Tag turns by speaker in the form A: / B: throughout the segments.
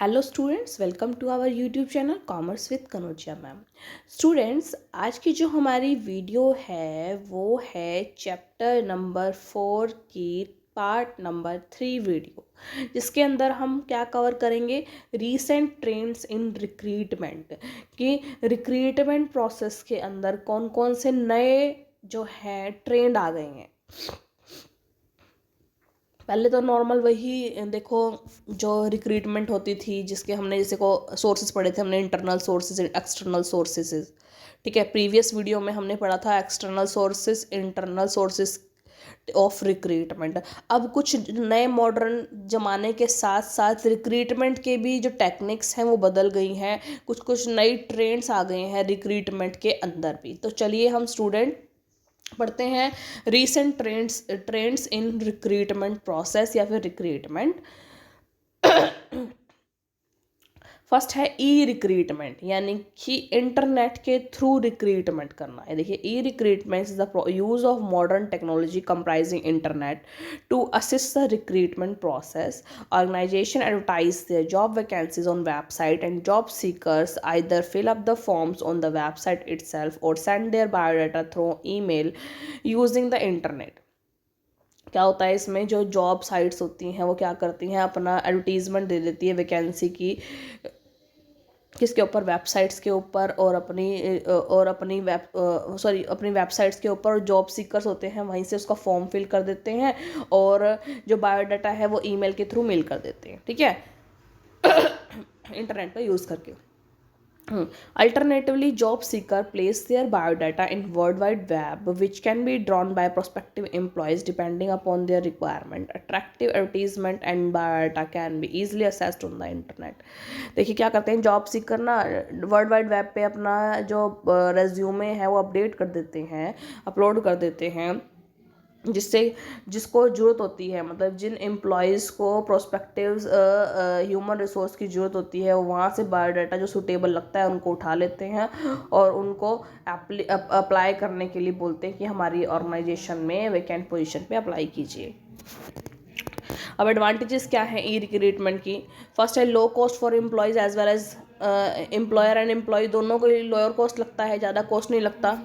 A: Hello students, welcome to our YouTube channel commerce with Kanojia ma'am. Students, आज की जो हमारी वीडियो है वो है चैप्टर नंबर 4 की पार्ट नंबर 3 वीडियो, जिसके अंदर हम क्या कवर करेंगे, रीसेंट ट्रेंड्स इन रिक्रूटमेंट कि रिक्रूटमेंट प्रोसेस के अंदर कौन कौन से नए जो हैं ट्रेंड आ गए हैं। पहले तो नॉर्मल वही देखो, जो रिक्रूटमेंट होती थी जिसके हमने जैसे को सोर्सेज पढ़े थे हमने, इंटरनल सोर्सेज एक्सटर्नल सोर्सेज। ठीक है, प्रीवियस वीडियो में हमने पढ़ा था external sources internal sources of recruitment. अब कुछ नए मॉडर्न ज़माने के साथ साथ रिक्रूटमेंट के भी जो टेक्निक्स हैं वो बदल गई हैं, कुछ कुछ नई ट्रेंड्स आ गए हैं रिक्रूटमेंट के अंदर भी। तो चलिए हम स्टूडेंट पढ़ते हैं recent trends in recruitment process या फिर रिक्रूटमेंट। फर्स्ट है ई रिक्रूटमेंट, यानी कि इंटरनेट के थ्रू रिक्रूटमेंट करना है। देखिए, e recruitment is the use of modern technology comprising internet to assist the recruitment process. Organization advertise their job vacancies on website and job seekers either fill up the forms on the website itself or send their biodata through email using the internet। क्या होता है इसमें, जो job sites होती हैं वो क्या करती हैं, अपना एडवर्टीजमेंट दे देती है वैकेंसी की, किसके ऊपर, वेबसाइट्स के ऊपर, और अपनी अपनी वेबसाइट्स के ऊपर। जॉब सीकर्स होते हैं वहीं से उसका फॉर्म फिल कर देते हैं और जो बायोडाटा है वो ईमेल के थ्रू मेल कर देते हैं। ठीक है, इंटरनेट का यूज़ करके। Alternatively, job seeker place their biodata in World Wide Web, which can be drawn by prospective employees depending upon their requirement. Attractive advertisement and biodata can be easily accessed on the internet। देखिए क्या करते हैं job seeker ना, world wide web पे अपना जो resume है वो अपडेट कर देते हैं, अपलोड कर देते हैं, जिससे जिसको ज़रूरत होती है, मतलब जिन एम्प्लॉयज़ को प्रोस्पेक्टिव ह्यूमन रिसोर्स की ज़रूरत होती है, वहाँ से बायोडाटा जो सूटेबल लगता है उनको उठा लेते हैं और उनको अप्लाई करने के लिए बोलते हैं कि हमारी ऑर्गेनाइजेशन में वैकेंट पोजीशन पे अप्लाई कीजिए। अब एडवांटेजेस क्या है ई रिक्रूटमेंट की। फर्स्ट है low cost for employees as well as employer and employee दोनों को लोअर कॉस्ट लगता है, ज़्यादा कॉस्ट नहीं लगता।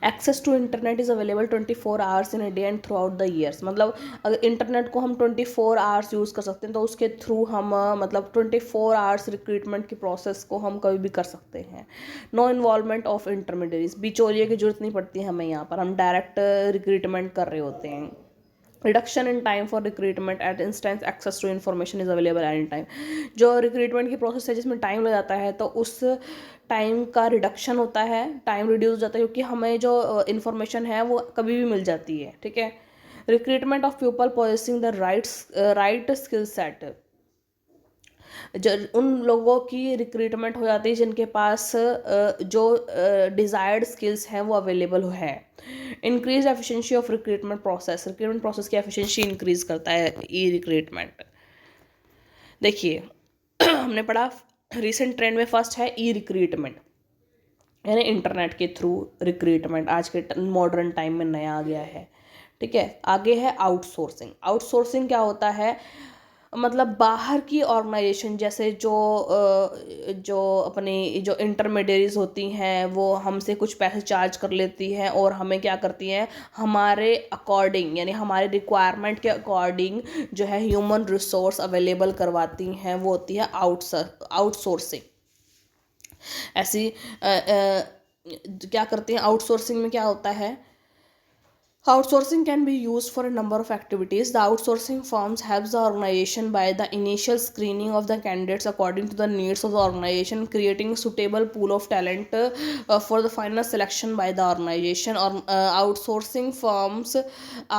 A: Access to internet is available 24 hours in a day and throughout the years. मतलब अगर इंटरनेट को हम 24 आवर्स यूज़ कर सकते हैं तो उसके थ्रू हम मतलब 24 आवर्स रिक्रूटमेंट की प्रोसेस को हम कभी भी कर सकते हैं। नो इन्वॉल्वमेंट ऑफ इंटरमीडिएट्स, बिचौलिए की जरूरत नहीं पड़ती हमें, यहाँ पर हम डायरेक्ट रिक्रूटमेंट कर रहे होते हैं। Reduction in time for recruitment at instant access to information is available any time. जो रिक्रूटमेंट की प्रोसेस है जिसमें टाइम लग जाता है तो उस टाइम का रिडक्शन होता है, टाइम रिड्यूस हो जाता है, क्योंकि हमें जो इन्फॉर्मेशन है वो कभी भी मिल जाती है। ठीक है, recruitment of people possessing the right skill set, जो उन लोगों की रिक्रूटमेंट हो जाती है जिनके पास जो डिज़ायर्ड स्किल्स हैं वो अवेलेबल है। Increase efficiency of recruitment process की एफिशिएंसी इंक्रीज करता है ई रिक्रूटमेंट। देखिए हमने पढ़ा रिसेंट ट्रेंड में फर्स्ट है ई रिक्रूटमेंट, यानी इंटरनेट के थ्रू रिक्रूटमेंट आज के मॉडर्न टाइम में नया आ गया है। ठीक है, आगे है आउटसोर्सिंग। आउटसोर्सिंग क्या होता है, मतलब बाहर की ऑर्गेनाइजेशन, जैसे जो अपनी जो इंटरमीडियरीज होती हैं वो हमसे कुछ पैसे चार्ज कर लेती हैं और हमें क्या करती हैं, हमारे अकॉर्डिंग यानी हमारे रिक्वायरमेंट के अकॉर्डिंग जो है ह्यूमन रिसोर्स अवेलेबल करवाती हैं, वो होती है आउटसोर्सिंग। ऐसी क्या करती हैं, आउटसोर्सिंग में क्या होता है, outsourcing can be used for a number of activities. The outsourcing firms helps the organization by the initial screening of the candidates according to the needs of the organization, creating a suitable pool of talent for the final selection by the organization. Or outsourcing firms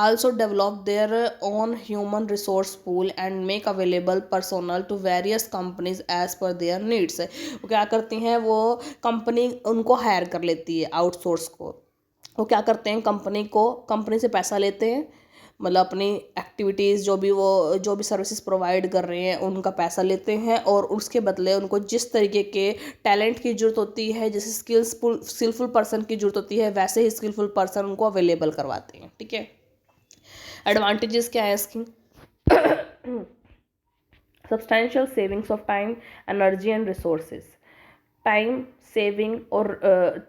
A: also develop their own human resource pool and make available personnel to various companies as per their needs। वो क्या करती हैं, वो company उनको higher कर लेती है, outsource को। वो क्या करते हैं, कंपनी से पैसा लेते हैं, मतलब अपनी एक्टिविटीज़ जो भी सर्विसेज प्रोवाइड कर रहे हैं उनका पैसा लेते हैं और उसके बदले उनको जिस तरीके के टैलेंट की ज़रूरत होती है, जैसे स्किलफुल पर्सन की ज़रूरत होती है, वैसे ही स्किलफुल पर्सन उनको अवेलेबल करवाते हैं। ठीक है, एडवांटेजेस क्या है इसकी? Substantial savings of time, energy and resources. Time saving और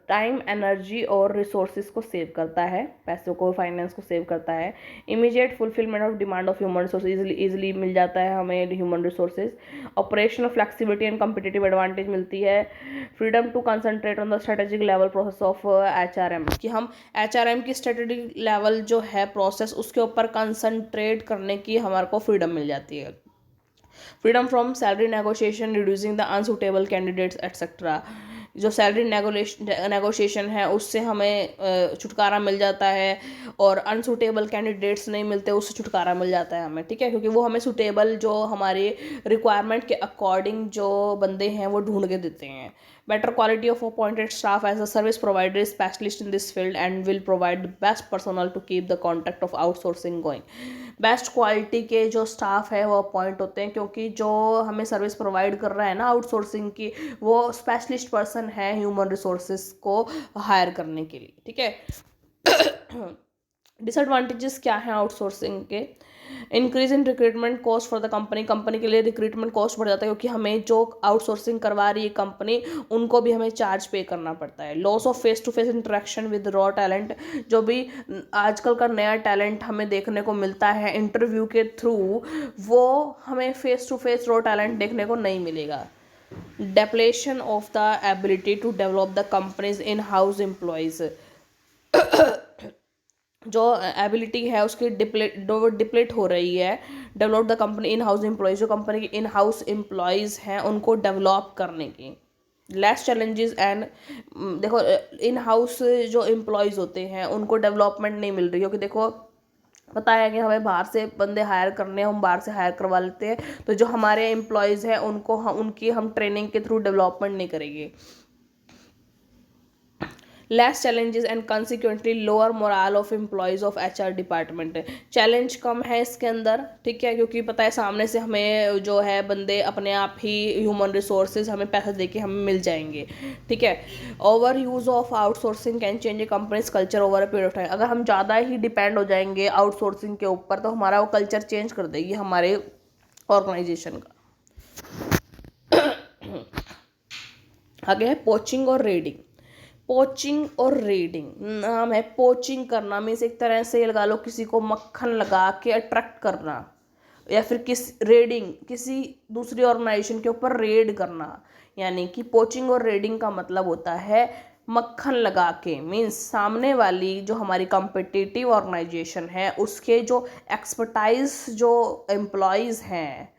A: टाइम, एनर्जी और रिसोर्सेज को सेव करता है, पैसों को, फाइनेंस को सेव करता है। Immediate fulfilment of demand of human resource, easily मिल जाता है हमें human resources. Operational flexibility and competitive advantage मिलती है। Freedom to concentrate on the strategic level process of HRM, कि हम HRM की स्ट्रेटेजिक लेवल जो है प्रोसेस, उसके ऊपर कंसंट्रेट करने की हमारे को फ्रीडम मिल जाती है। Freedom from salary negotiation, reducing the unsuitable candidates etcetera. जो सैलरी नेगोशिएशन है उससे हमें छुटकारा मिल जाता है, और अनसुटेबल कैंडिडेट्स नहीं मिलते, उससे छुटकारा मिल जाता है हमें, ठीक है, क्योंकि वो हमें सुटेबल, जो हमारी रिक्वायरमेंट के अकॉर्डिंग जो बंदे हैं वो ढूंढ के देते हैं। better quality of appointed staff, as a service provider is specialist in this field and will provide the best personnel to keep the contact of outsourcing going। Best quality के जो स्टाफ है वो अपॉइंट होते हैं, क्योंकि जो हमें service provide कर रहा है ना आउटसोर्सिंग की, वो स्पेशलिस्ट पर्सन है ह्यूमन रिसोर्सेज को हायर करने के लिए, ठीक है। डिसएडवांटेजेस क्या है आउटसोर्सिंग के? Increase in recruitment cost for the company, company के लिए रिक्रूटमेंट कॉस्ट बढ़ जाता है, क्योंकि हमें जो आउटसोर्सिंग करवा रही है कंपनी, उनको भी हमें चार्ज पे करना पड़ता है। Loss of face to face interaction with raw talent, जो भी आजकल का नया टैलेंट हमें देखने को मिलता है इंटरव्यू के थ्रू, वो हमें face to face raw talent देखने को नहीं मिलेगा। Depletion of the ability to develop the companies in house employees, जो एबिलिटी है उसकी डिप्लेट हो रही है। Develop the company in house employees, जो कंपनी के इन हाउस एम्प्लॉयज़ हैं उनको डेवलप करने की। लेस चैलेंजेस एंड, देखो इन हाउस जो एम्प्लॉयज़ होते हैं उनको डेवलपमेंट नहीं मिल रही, क्योंकि देखो पता है कि हमें बाहर से बंदे हायर करने हैं, हम बाहर से हायर करवा लेते हैं, तो जो हमारे एम्प्लॉयज़ हैं उनको हम ट्रेनिंग के थ्रू डेवलपमेंट नहीं करेंगे। Less challenges and consequently lower morale of employees of HR department, challenge कम है इसके अंदर, ठीक है, क्योंकि पता है सामने से हमें जो है बंदे अपने आप ही ह्यूमन रिसोर्सेज हमें पैसे दे के हमें मिल जाएंगे, ठीक है। Over use of outsourcing can change A companies culture over a period of time, अगर हम ज़्यादा ही डिपेंड हो जाएंगे आउटसोर्सिंग के ऊपर तो हमारा वो कल्चर चेंज कर देगी हमारे ऑर्गेनाइजेशन का। आगे है पोचिंग और रेडिंग। पोचिंग और रेडिंग, नाम है पोचिंग करना, मीन्स एक तरह से लगा लो किसी को मक्खन लगा के अट्रैक्ट करना, या फिर रेडिंग, किसी दूसरी ऑर्गेनाइजेशन के ऊपर रेड करना। यानी कि पोचिंग और रेडिंग का मतलब होता है मक्खन लगा के, मीन्स सामने वाली जो हमारी कॉम्पिटिटिव ऑर्गेनाइजेशन है उसके जो एक्सपर्टाइज जो एम्प्लॉयज़ हैं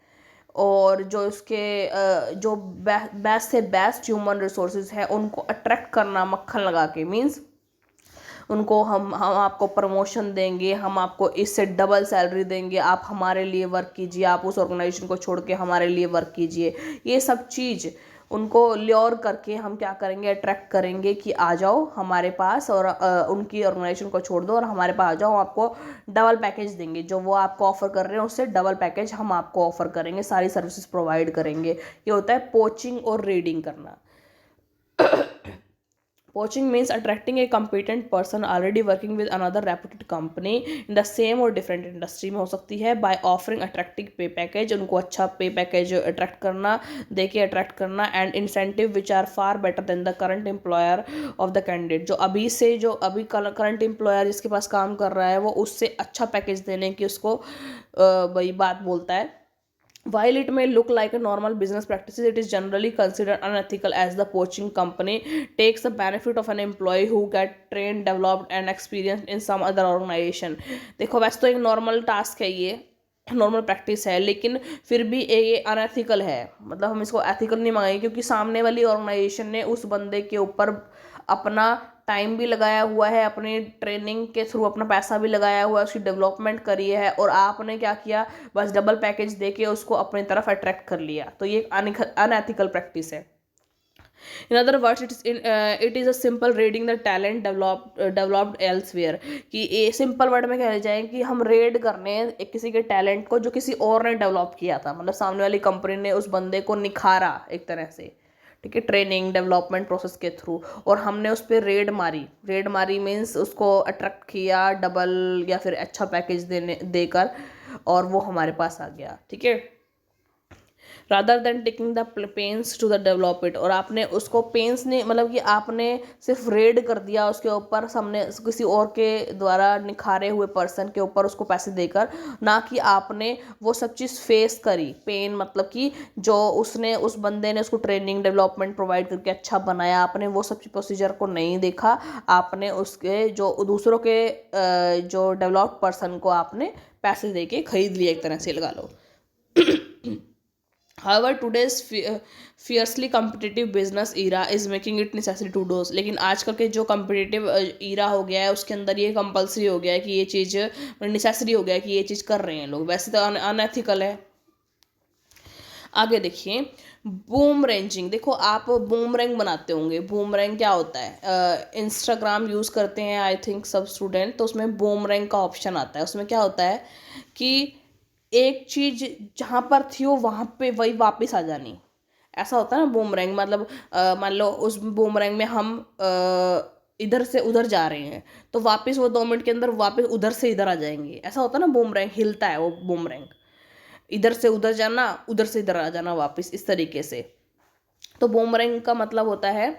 A: और जो इसके जो बेस्ट से बेस्ट ह्यूमन रिसोर्सेज हैं उनको अट्रैक्ट करना मक्खन लगा के, मीन्स उनको हम आपको प्रमोशन देंगे, हम आपको इससे डबल सैलरी देंगे, आप हमारे लिए वर्क कीजिए, आप उस ऑर्गेनाइजेशन को छोड़ के हमारे लिए वर्क कीजिए। ये सब चीज़ उनको ल्योर करके हम क्या करेंगे, अट्रैक्ट करेंगे कि आ जाओ हमारे पास, और उनकी ऑर्गेनाइजेशन को छोड़ दो और हमारे पास आ जाओ, आपको डबल पैकेज देंगे, जो वो आपको ऑफर कर रहे हैं उससे डबल पैकेज हम आपको ऑफर करेंगे, सारी सर्विसेज प्रोवाइड करेंगे। ये होता है पोचिंग और रेडिंग करना। Poaching means attracting a competent person already working with another reputed company in the same or different industry में हो सकती है, by offering attractive pay package, उनको अच्छा पे पैकेज अट्रैक्ट करना, देके अट्रैक्ट करना, and incentive which are far better than the current employer of the candidate, जो अभी करंट एम्प्लॉयर जिसके पास काम कर रहा है वो उससे अच्छा पैकेज देने की उसको वही बात बोलता है। While it may look like a normal business practices, it is generally considered unethical as the poaching company takes the benefit of an employee who get trained, developed and experienced in some other organization। देखो वैसे तो एक normal task है, ये normal practice है, लेकिन फिर भी ये अनएथिकल है, मतलब हम इसको एथिकल नहीं मांगेंगे, क्योंकि सामने वाली ऑर्गेनाइजेशन ने उस बंदे के ऊपर अपना टाइम भी लगाया हुआ है, अपनी ट्रेनिंग के थ्रू अपना पैसा भी लगाया हुआ है, उसकी डेवलपमेंट करी है, और आपने क्या किया, बस डबल पैकेज देके उसको अपनी तरफ अट्रैक्ट कर लिया, तो ये अनएथिकल प्रैक्टिस है। In other words it is a simple reading the talent developed elsewhere, कि ये सिंपल वर्ड में कह जाए कि हम रेड करने किसी के टैलेंट को जो किसी और ने डेवलप किया था, मतलब सामने वाली कंपनी ने उस बंदे को निखारा एक तरह से, ठीक है, ट्रेनिंग डेवलपमेंट प्रोसेस के थ्रू, और हमने उस पर रेड मारी मीन्स उसको अट्रैक्ट किया डबल या फिर अच्छा पैकेज देकर, और वो हमारे पास आ गया। ठीक है, rather than taking the pains to the develop it, और आपने उसको पेन्स ने मतलब कि आपने सिर्फ रेड कर दिया उसके ऊपर, सामने किसी और के द्वारा निखारे हुए पर्सन के ऊपर उसको पैसे देकर, ना कि आपने वो सब चीज़ फेस करी। पेन मतलब कि जो उसने उस बंदे ने उसको ट्रेनिंग डेवलपमेंट प्रोवाइड करके अच्छा बनाया, आपने वो सब प्रोसीजर को नहीं देखा, आपने उसके जो दूसरों के जो डेवलप्ड पर्सन को आपने पैसे दे के खरीद लिया, एक तरह से लगा लो। However, today's fiercely competitive business era is making it necessary to do। लेकिन आजकल के जो competitive era हो गया है उसके अंदर ये कंपलसरी हो गया है कि ये चीज़ नेसेसरी हो गया है कि ये चीज़ कर रहे हैं लोग, वैसे तो अनएथिकल है। आगे देखिए, बूमरेंजिंग। देखो आप बूमरैंग बनाते होंगे, बूमरैंग क्या होता है, इंस्टाग्राम यूज़ करते हैं आई थिंक सब स्टूडेंट, तो उसमें बूमरैंग का ऑप्शन आता है। उसमें क्या होता है कि एक चीज़ जहाँ पर थी वो वहाँ पे वही वापस आ जानी, ऐसा होता है ना बूमरैंग। मतलब मान लो उस बूमरैंग में हम इधर से उधर जा रहे हैं, तो वापस वो 2 मिनट के अंदर वापस उधर से इधर आ जाएंगे, ऐसा होता है ना, बूमरैंग हिलता है वो बूमरैंग, इधर से उधर जाना, उधर से इधर आ जाना वापस, इस तरीके से। तो बूमरैंग का मतलब होता है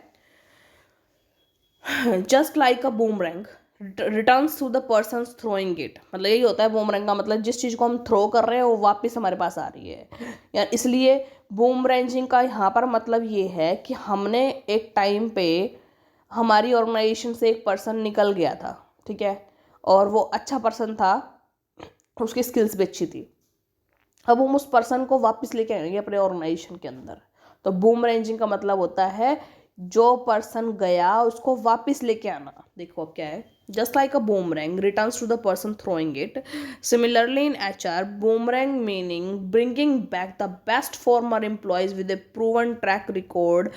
A: just like a boomerang returns to the person throwing it. मतलब यही होता है बूमरैंग का मतलब, जिस चीज़ को हम थ्रो कर रहे हैं वो वापस हमारे पास आ रही है। या इसलिए बूमरैंजिंग का यहाँ पर मतलब ये है कि हमने एक टाइम पे हमारी ऑर्गेनाइजेशन से एक पर्सन निकल गया था, ठीक है, और वो अच्छा पर्सन था, उसकी स्किल्स भी अच्छी थी, अब हम उस पर्सन को वापस लेके आएंगे अपने ऑर्गेनाइजेशन के अंदर। तो बूमरैंजिंग का मतलब होता है जो पर्सन गया उसको वापस लेके आना। देखो अब क्या है, just like a boomerang returns to the person throwing it, similarly in HR boomerang meaning bringing back the best former employees with a proven track record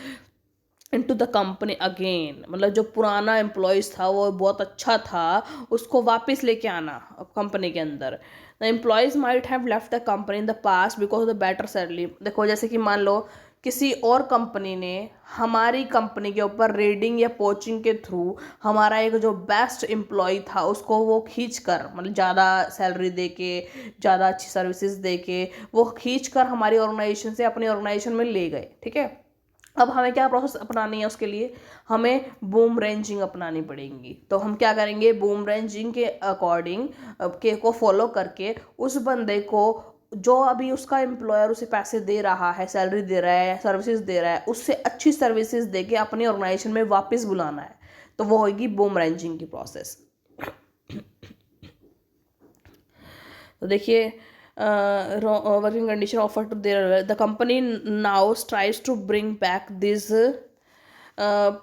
A: into the company again. मतलब जो पुराना एम्प्लॉयज़ था वो बहुत अच्छा था, उसको वापस लेके आना कंपनी के अंदर। The employees might have left the company in the past because of the better salary. देखो जैसे कि मान लो किसी और कंपनी ने हमारी कंपनी के ऊपर रेडिंग या पोचिंग के थ्रू हमारा एक जो बेस्ट एम्प्लॉय था उसको वो खींच कर, मतलब ज़्यादा सैलरी दे के, ज़्यादा अच्छी सर्विसेज दे के, वो खींच कर हमारी ऑर्गेनाइजेशन से अपनी ऑर्गेनाइजेशन में ले गए। ठीक है, अब हमें क्या प्रोसेस अपनानी है, उसके लिए हमें बूम रेंजिंग अपनानी पड़ेगी। तो हम क्या करेंगे, बूम रेंजिंग के अकॉर्डिंग के को फॉलो करके उस बंदे को जो अभी उसका एम्प्लॉयर उसे पैसे दे रहा है, सैलरी दे रहा है, सर्विसेज दे रहा है, उससे अच्छी सर्विसेज दे के अपनी ऑर्गेनाइजेशन में वापस बुलाना है। तो वो होगी बूम रेंजिंग की प्रोसेस। तो देखिए, working condition offered to their, the company now strives to bring back uh,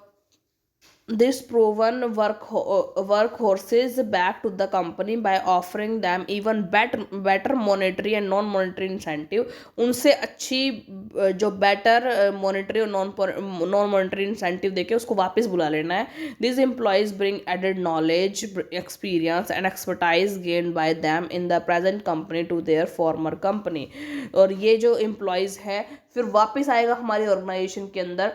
A: this proven workhorses back to the company by offering them even better monetary and non monetary incentive। उनसे अच्छी जो better monetary और non monetary incentive देके उसको वापस बुला लेना है। These employees bring added knowledge, experience and expertise gained by them in the present company to their former company। और ये जो employees है फिर वापस आएगा हमारी ऑर्गेनाइजेशन के अंदर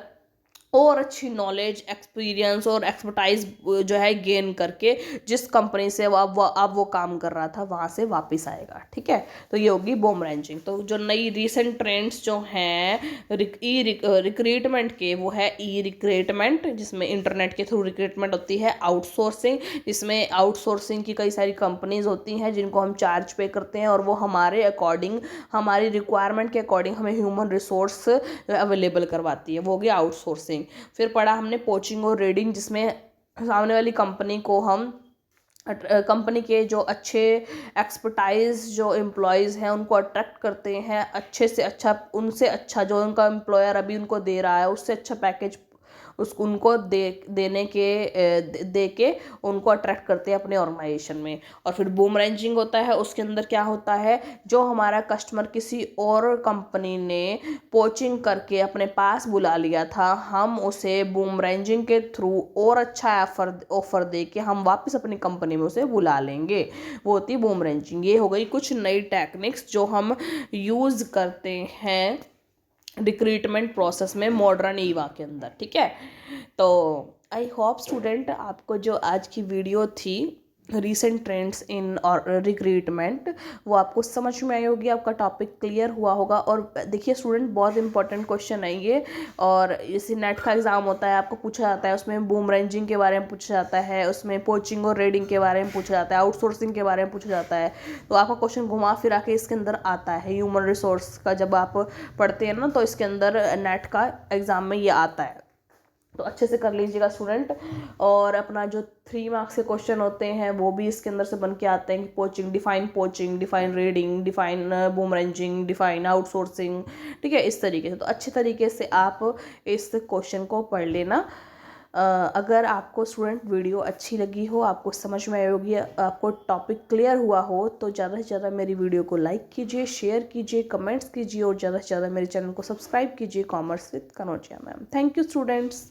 A: और अच्छी नॉलेज, एक्सपीरियंस और एक्सपर्टाइज जो है गेन करके जिस कंपनी से अब वो काम कर रहा था वहाँ से वापस आएगा। ठीक है, तो ये होगी बूम रेंजिंग। तो जो नई रिसेंट ट्रेंड्स जो हैं रिक्रूटमेंट के, वो है ई रिक्रूटमेंट, जिसमें इंटरनेट के थ्रू रिक्रूटमेंट होती है। आउटसोर्सिंग, जिसमें आउटसोर्सिंग की कई सारी कंपनीज होती हैं जिनको हम चार्ज पे करते हैं और वो हमारे अकॉर्डिंग, हमारी रिक्वायरमेंट के अकॉर्डिंग हमें ह्यूमन रिसोर्स अवेलेबल करवाती है, वो होगी आउटसोर्सिंग। फिर पढ़ा हमने पोचिंग और रीडिंग, जिसमें सामने वाली कंपनी को हम कंपनी के जो अच्छे एक्सपर्टाइज जो एम्प्लॉयज़ हैं उनको अट्रैक्ट करते हैं, अच्छे से अच्छा, उनसे अच्छा जो उनका एम्प्लॉयर अभी उनको दे रहा है उससे अच्छा पैकेज उनको दे के उनको अट्रैक्ट करते हैं अपने ऑर्गेनाइजेशन में। और फिर बूम रेंजिंग होता है, उसके अंदर क्या होता है, जो हमारा कस्टमर किसी और कंपनी ने पोचिंग करके अपने पास बुला लिया था, हम उसे बूम रेंजिंग के थ्रू और अच्छा ऑफर दे के हम वापस अपनी कंपनी में उसे बुला लेंगे, वो होती है बूम रेंजिंग। ये हो गई कुछ नई टेक्निक्स जो हम यूज़ करते हैं रिक्रूटमेंट प्रोसेस में मॉडर्न ईवा के अंदर, ठीक है। तो आई होप स्टूडेंट आपको जो आज की वीडियो थी रीसेंट ट्रेंड्स इन और रिक्रूटमेंट वो आपको समझ में आई होगी, आपका टॉपिक क्लियर हुआ होगा। और देखिए स्टूडेंट, बहुत इंपॉर्टेंट क्वेश्चन है ये, और इसी नेट का एग्ज़ाम होता है, आपको पूछा जाता है, उसमें बूम रेंजिंग के बारे में पूछा जाता है, उसमें पोचिंग और रेडिंग के बारे में पूछा जाता है, आउटसोर्सिंग के बारे में पूछा जाता है। तो आपका क्वेश्चन घुमा फिरा के इसके अंदर आता है। ह्यूमन रिसोर्स का जब आप पढ़ते हैं ना, तो इसके अंदर नेट का एग्ज़ाम में ये आता है। तो अच्छे से कर लीजिएगा स्टूडेंट। और अपना जो 3 मार्क्स के क्वेश्चन होते हैं वो भी इसके अंदर से बन के आते हैं कि poaching, define reading, define boom ranging, define outsourcing, ठीक है, इस तरीके से। तो अच्छे तरीके से आप इस क्वेश्चन को पढ़ लेना। अगर आपको स्टूडेंट वीडियो अच्छी लगी हो, आपको समझ में आई होगी, आपको टॉपिक क्लियर हुआ हो, तो ज़्यादा से ज़्यादा मेरी वीडियो को लाइक कीजिए, शेयर कीजिए, कमेंट्स कीजिए, और ज़्यादा से ज़्यादा मेरे चैनल को सब्सक्राइब कीजिए, commerce with Kanaujia ma'am. Thank you students.